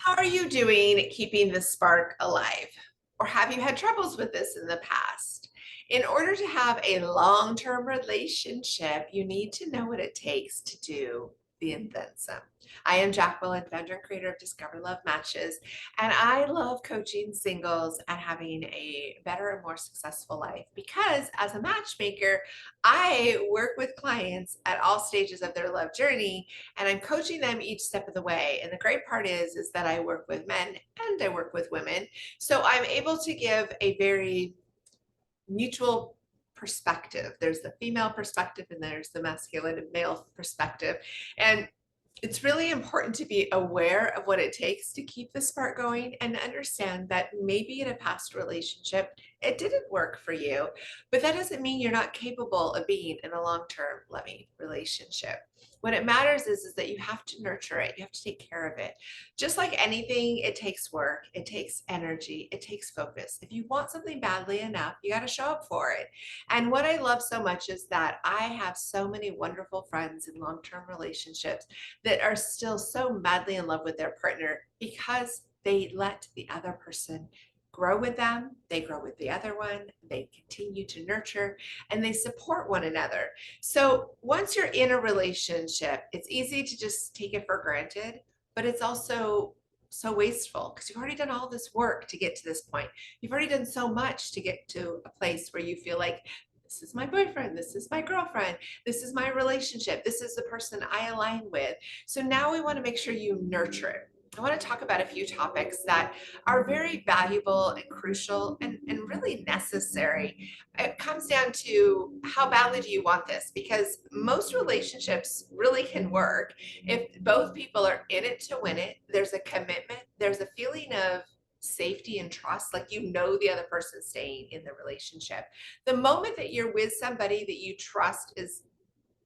How are you doing keeping the spark alive? Or have you had troubles with this in the past? In order to have a long-term relationship, you need to know what it takes to do the and then some. I am Jacqueline, founder and creator of Discover Love Matches, and I love coaching singles and having a better and more successful life because as a matchmaker, I work with clients at all stages of their love journey and I'm coaching them each step of the way. And the great part is that I work with men and I work with women. So I'm able to give a very mutual perspective. There's the female perspective and there's the masculine and male perspective. And it's really important to be aware of what it takes to keep the spark going and understand that maybe in a past relationship it didn't work for you, but that doesn't mean you're not capable of being in a long-term loving relationship. What it matters is that you have to nurture it, you have to take care of it. Just like anything, it takes work, it takes energy, it takes focus. If you want something badly enough, you got to show up for it. And what I love so much is that I have so many wonderful friends in long-term relationships that are still so madly in love with their partner because they let the other person grow with them, they grow with the other one, they continue to nurture, and they support one another. So once you're in a relationship, it's easy to just take it for granted, but it's also so wasteful because you've already done all this work to get to this point. You've already done so much to get to a place where you feel like this is my boyfriend, this is my girlfriend, this is my relationship, this is the person I align with. So now we want to make sure you nurture it. I want to talk about a few topics that are very valuable and crucial and really necessary. It comes down to how badly do you want this? Because most relationships really can work if both people are in it to win it. There's a commitment, there's a feeling of safety and trust, like you know the other person staying in the relationship. The moment that you're with somebody that you trust is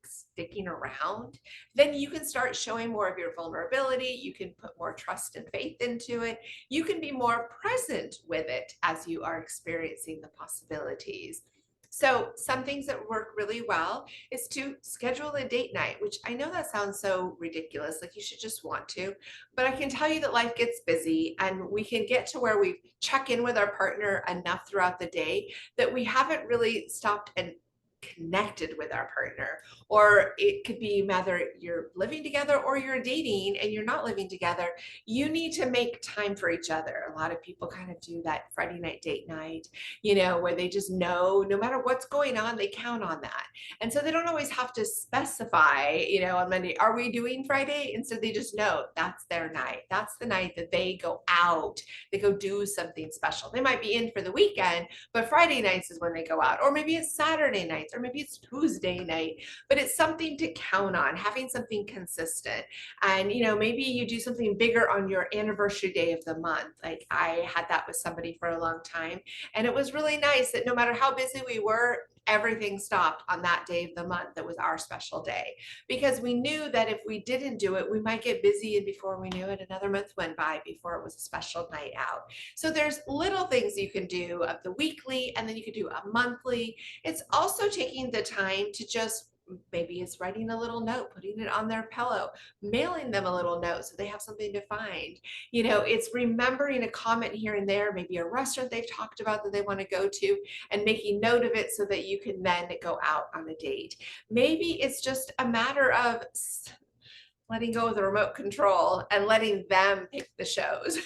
sticking around, then you can start showing more of your vulnerability. You can put more trust and faith into it. You can be more present with it as you are experiencing the possibilities. So some things that work really well is to schedule a date night, which I know that sounds so ridiculous, like you should just want to, but I can tell you that life gets busy and we can get to where we check in with our partner enough throughout the day that we haven't really stopped and connected with our partner. Or it could be whether you're living together or you're dating and you're not living together, you need to make time for each other. A lot of people kind of do that Friday night date night, where they just know no matter what's going on, they count on that. And so they don't always have to specify, on Monday, are we doing Friday? Instead, they just know that's their night. That's the night that they go out, they go do something special. They might be in for the weekend, but Friday nights is when they go out. Or maybe it's Saturday nights, or maybe it's Tuesday night, but it's something to count on, having something consistent. And, maybe you do something bigger on your anniversary day of the month. Like I had that with somebody for a long time. And it was really nice that no matter how busy we were, everything stopped on that day of the month that was our special day, because we knew that if we didn't do it, we might get busy, and before we knew it, another month went by before it was a special night out. So there's little things you can do of the weekly, and then you can do a monthly. It's also taking the time to just, maybe it's writing a little note, putting it on their pillow, mailing them a little note so they have something to find. It's remembering a comment here and there, maybe a restaurant they've talked about that they want to go to, and making note of it so that you can then go out on a date. Maybe it's just a matter of letting go of the remote control and letting them pick the shows,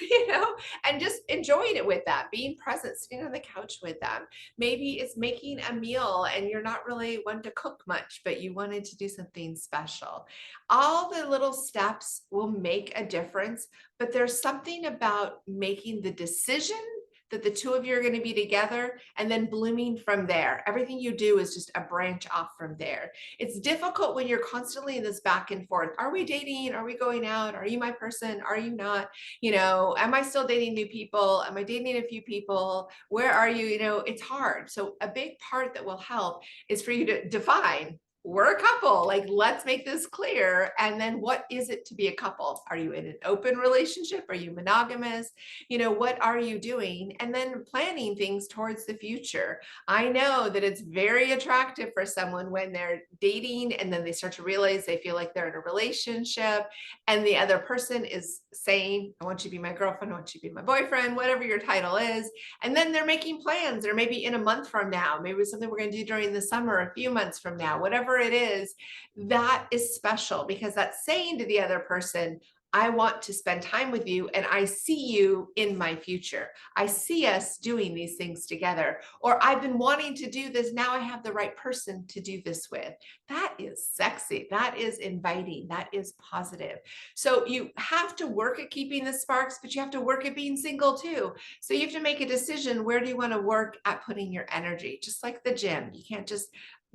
and just enjoying it with them, being present, sitting on the couch with them. Maybe it's making a meal and you're not really one to cook much, but you wanted to do something special. All the little steps will make a difference, but there's something about making the decision that the two of you are going to be together and then blooming from there. Everything you do is just a branch off from there. It's difficult when you're constantly in this back and forth. Are we dating? Are we going out? Are you my person? Are you not? Am I still dating new people? Am I dating a few people? Where are you? It's hard. So a big part that will help is for you to define we're a couple. Like, let's make this clear. And then what is it to be a couple? Are you in an open relationship? Are you monogamous? What are you doing? And then planning things towards the future. I know that it's very attractive for someone when they're dating and then they start to realize they feel like they're in a relationship and the other person is saying, I want you to be my girlfriend, I want you to be my boyfriend, whatever your title is. And then they're making plans, or maybe in a month from now, maybe something we're going to do during the summer, a few months from now, whatever it is, that is special because that's saying to the other person, I want to spend time with you and I see you in my future. I see us doing these things together. Or I've been wanting to do this. Now I have the right person to do this with. That is sexy. That is inviting. That is positive. So you have to work at keeping the sparks, but you have to work at being single too. So you have to make a decision, where do you want to work at putting your energy? Just like the gym. You can't just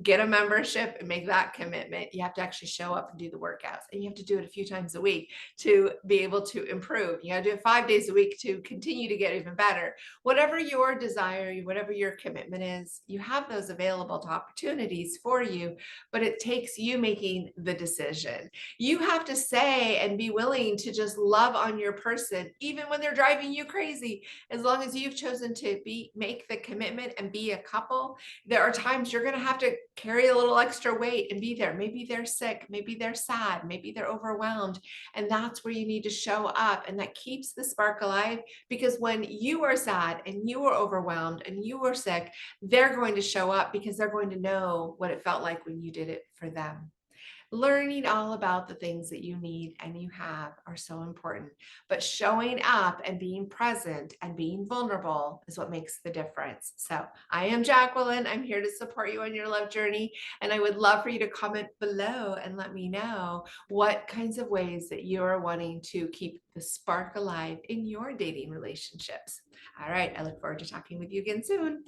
get a membership and make that commitment. You have to actually show up and do the workouts, and you have to do it a few times a week to be able to improve. You got to do it 5 days a week to continue to get even better. Whatever your desire, whatever your commitment is, you have those available to opportunities for you, but it takes you making the decision. You have to say and be willing to just love on your person, even when they're driving you crazy. As long as you've chosen to make the commitment and be a couple, there are times you're going to have to carry a little extra weight and be there. Maybe they're sick, maybe they're sad, maybe they're overwhelmed. And that's where you need to show up. And that keeps the spark alive, because when you are sad and you are overwhelmed and you are sick, they're going to show up because they're going to know what it felt like when you did it for them. Learning all about the things that you need and you have are so important, but showing up and being present and being vulnerable is what makes the difference. So I am Jacqueline. I'm here to support you on your love journey. And I would love for you to comment below and let me know what kinds of ways that you are wanting to keep the spark alive in your dating relationships. All right. I look forward to talking with you again soon.